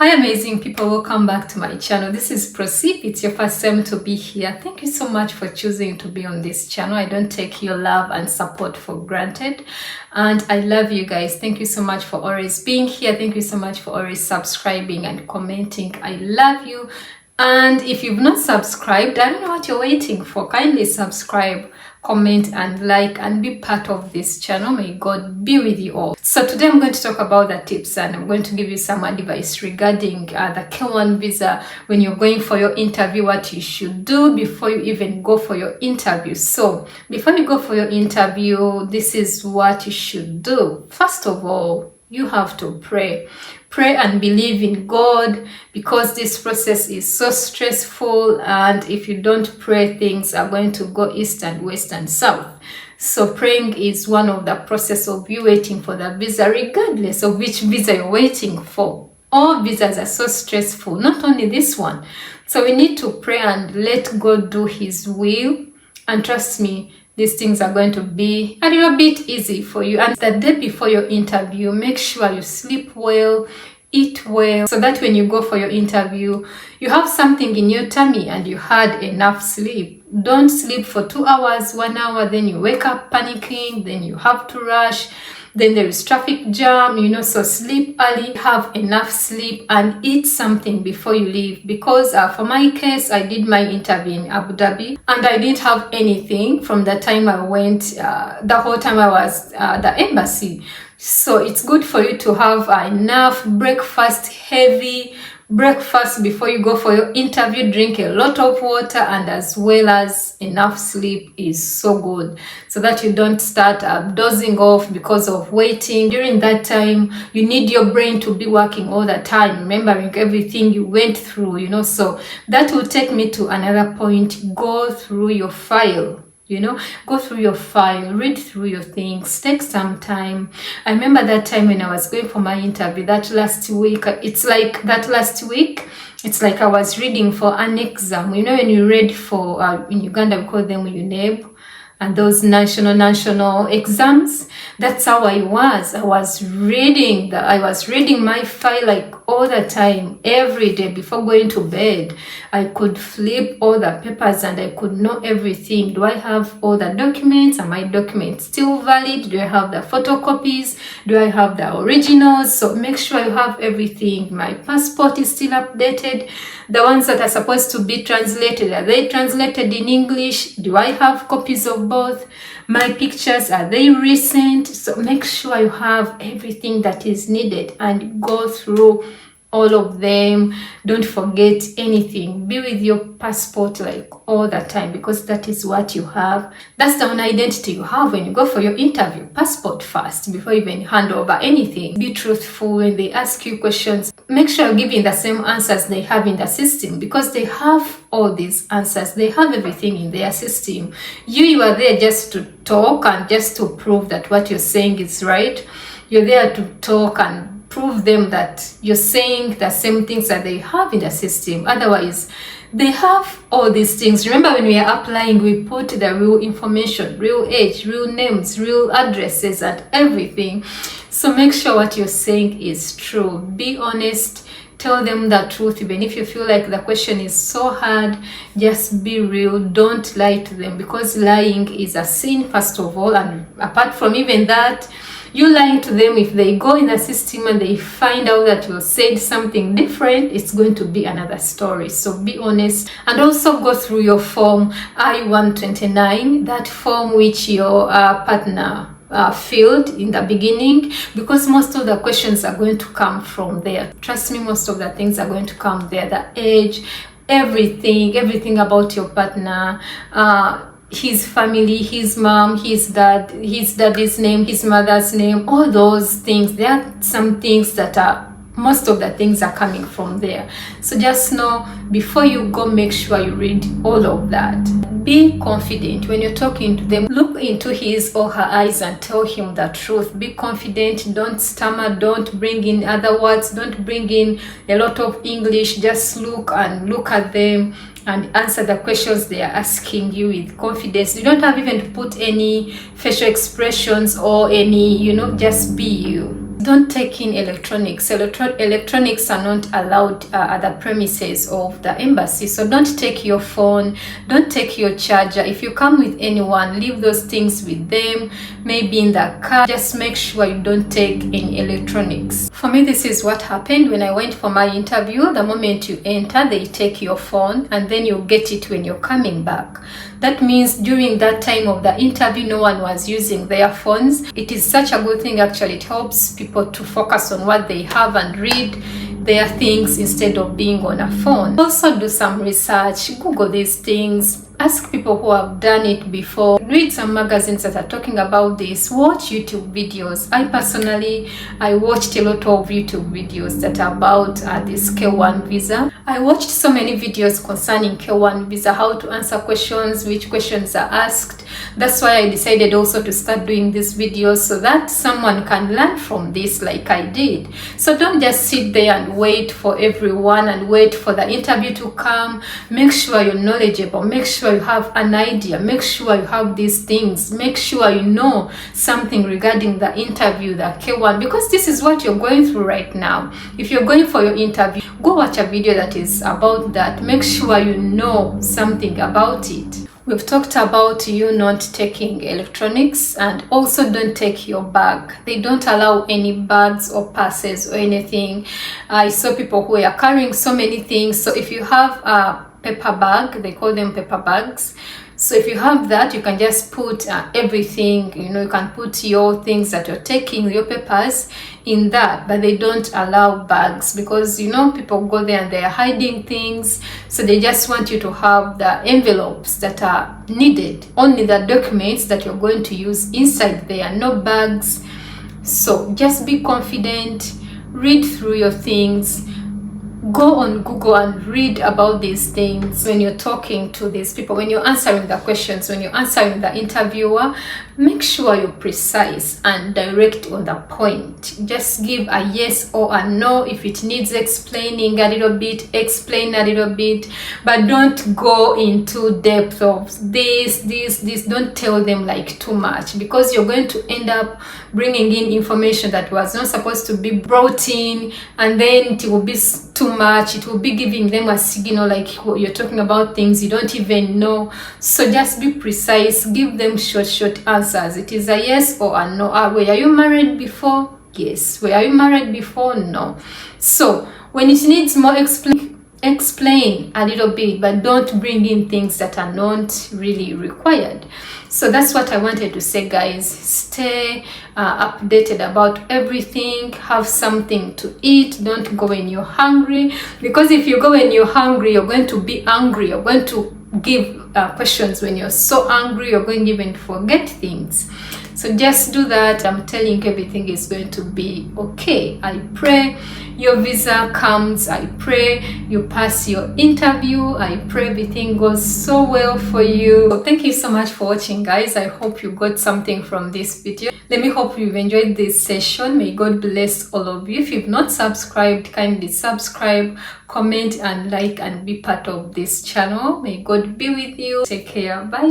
Hi amazing people, welcome back to my channel. This is Prosip. It's your first time to be here. Thank you so much for choosing to be on this channel. I don't take your love and support for granted, and I love you guys. Thank you so much for always being here. Thank you so much for always subscribing and commenting. I love you. And if you've not subscribed, I don't know what you're waiting for. Kindly subscribe, comment and like and be part of this channel. May God be with you all. So today I'm going to talk about the tips, and I'm going to give you some advice regarding the K1 visa when you're going for your interview, what you should do before you even go for your interview. So before you go for your interview, this is what you should do. First of all, you have to pray and believe in God, because this process is so stressful, and if you don't pray, things are going to go east and west and south. So praying is one of the process of you waiting for the visa, regardless of which visa you're waiting for. All visas are so stressful, not only this one. So we need to pray and let God do his will, and trust me, these things are going to be a little bit easy for you. And the day before your interview, make sure you sleep well, eat well, so that when you go for your interview, you have something in your tummy and you had enough sleep. Don't sleep for 2 hours, 1 hour, then you wake up panicking, then you have to rush, then there is traffic jam, so sleep early, have enough sleep, and eat something before you leave. Because for my case, I did my interview in Abu Dhabi and I didn't have anything from the time I went, the whole time I was at the embassy. So it's good for you to have enough breakfast, heavy breakfast before you go for your interview. Drink a lot of water, and as well as enough sleep is so good, so that you don't start dozing off because of waiting. During that time, you need your brain to be working all the time, remembering everything you went through, so that will take me to another point. Go through your file. Go through your file, read through your things, take some time. I remember that time when I was going for my interview, that last week, it's like I was reading for an exam. When you read for, in Uganda we call them UNEB, and those national exams, that's how I was reading my file like all the time, every day before going to bed. I could flip all the papers and I could know everything. Do I have all the documents? Are my documents still valid? Do I have the photocopies? Do I have the originals? So make sure you have everything. My passport is still updated. The ones that are supposed to be translated, are they translated in English? Do I have copies of both? My pictures, are they recent? So make sure you have everything that is needed and go through all of them. Don't forget anything. Be with your passport like all the time, because that is what you have. That's the only identity you have when you go for your interview. Passport first before you even hand over anything. Be truthful when they ask you questions. Make sure you're giving the same answers they have in the system, because they have all these answers. They have everything in their system. You are there just to talk and just to prove that what you're saying is right. You're there to talk and prove them that you're saying the same things that they have in the system. Otherwise, they have all these things. Remember, when we are applying, we put the real information, real age, real names, real addresses and everything. So make sure what you're saying is true. Be honest. Tell them the truth. Even if you feel like the question is so hard, just be real. Don't lie to them, because lying is a sin, first of all. And apart from even that, you lying to them, if they go in the system and they find out that you said something different, it's going to be another story. So be honest, and also go through your form I-129, that form which your partner filled in the beginning, because most of the questions are going to come from there. Trust me, most of the things are going to come there. The age, everything about your partner, his family, his mom, his dad, his daddy's name, his mother's name, all those things. There are some things that are, most of the things are coming from there. So just know, before you go, make sure you read all of that. Be confident when you're talking to them. Look into his or her eyes and tell him the truth. Be confident. Don't stammer. Don't bring in other words. Don't bring in a lot of English. Just look at them and answer the questions they are asking you with confidence. You don't have even to put any facial expressions or any, just be you. Don't take in electronics. Electronics are not allowed at the premises of the embassy. So don't take your phone, don't take your charger. If you come with anyone, leave those things with them, maybe in the car. Just make sure you don't take in electronics. For me, this is what happened when I went for my interview. The moment you enter, they take your phone and then you get it when you're coming back. That means during that time of the interview, no one was using their phones. It is such a good thing. Actually, it helps people to focus on what they have and read their things instead of being on a phone. Also do some research, Google these things, ask people who have done it before, read some magazines that are talking about this, watch YouTube videos. I watched a lot of YouTube videos that are about this K1 visa. I watched so many videos concerning K1 visa, how to answer questions, which questions are asked. That's why I decided also to start doing these videos so that someone can learn from this like I did. So don't just sit there and wait for everyone and wait for the interview to come. Make sure you're knowledgeable, make sure you have an idea, make sure you have these things, make sure you know something regarding the interview, the K1, because this is what you're going through right now. If you're going for your interview, go watch a video that is about that. Make sure you know something about it. We've talked about you not taking electronics, and also don't take your bag. They don't allow any bags or purses or anything. I saw people who are carrying so many things. So if you have a paper bag, they call them paper bags. So if you have that, you can just put everything, you can put your things that you're taking, your papers in that, but they don't allow bags because, people go there and they're hiding things. So they just want you to have the envelopes that are needed, only the documents that you're going to use inside there, no bags. So just be confident, read through your things. Go on Google and read about these things when you're talking to these people, when you're answering the questions, when you're answering the interviewer. Make sure you're precise and direct on the point. Just give a yes or a no. If it needs explaining a little bit, explain a little bit, but don't go into depth of this. Don't tell them like too much, because you're going to end up bringing in information that was not supposed to be brought in, and then it will be too much. It will be giving them a signal like you're talking about things you don't even know. So just be precise, give them short answers. It is a yes or a no. Were you married before? Yes. Were you married before? No. So when it needs more explain a little bit, but don't bring in things that are not really required. So that's what I wanted to say, guys. Stay updated about everything. Have something to eat. Don't go when you're hungry, because if you go when you're hungry, you're going to be angry. You're going to give questions when you're so angry. You're going to even forget things. So just do that. I'm telling you, everything is going to be okay. I pray your visa comes. I pray you pass your interview. I pray everything goes so well for you. So thank you so much for watching, guys. I hope you got something from this video. Let me hope you've enjoyed this session. May God bless all of you. If you've not subscribed, kindly subscribe, comment and like, and be part of this channel. May God be with you. Take care. Bye.